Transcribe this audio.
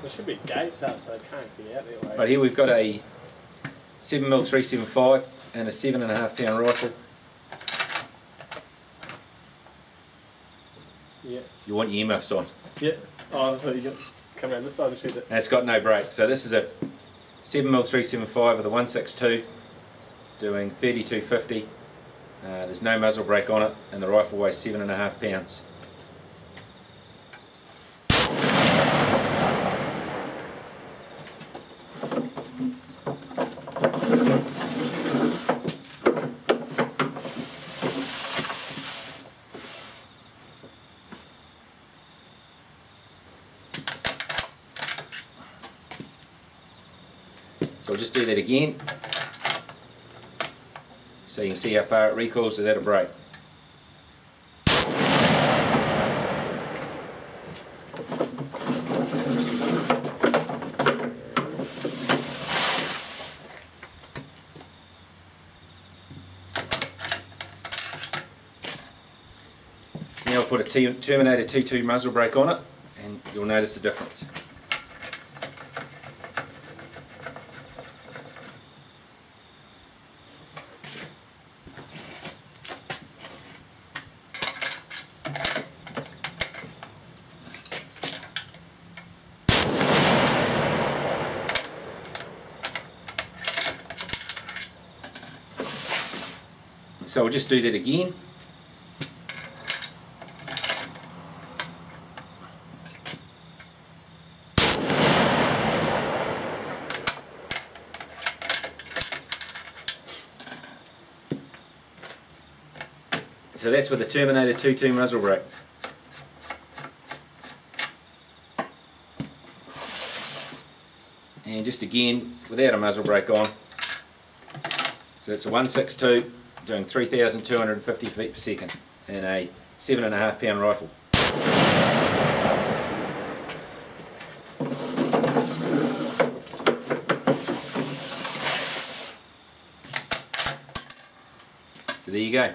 There should be gates out, so they can't get out there. Right here we've got a 7mm 375 and a 7.5 pound rifle. Yeah. You want your earmuffs on. Yeah. Oh, I thought you could come around this side and shoot it. And it's got no brake. So this is a 7mm 375 with a 162 doing 3250. There's no muzzle brake on it, and the rifle weighs 7.5 pounds. So I'll just do that again, so you can see how far it recoils without a brake. So now I'll put a Terminator T2 muzzle brake on it, and you'll notice the difference. So we'll just do that again. So that's with the Terminator T2 muzzle brake. And just again, without a muzzle brake on. So it's a 162 doing 3,250 feet per second and a 7.5 pound rifle. So there you go.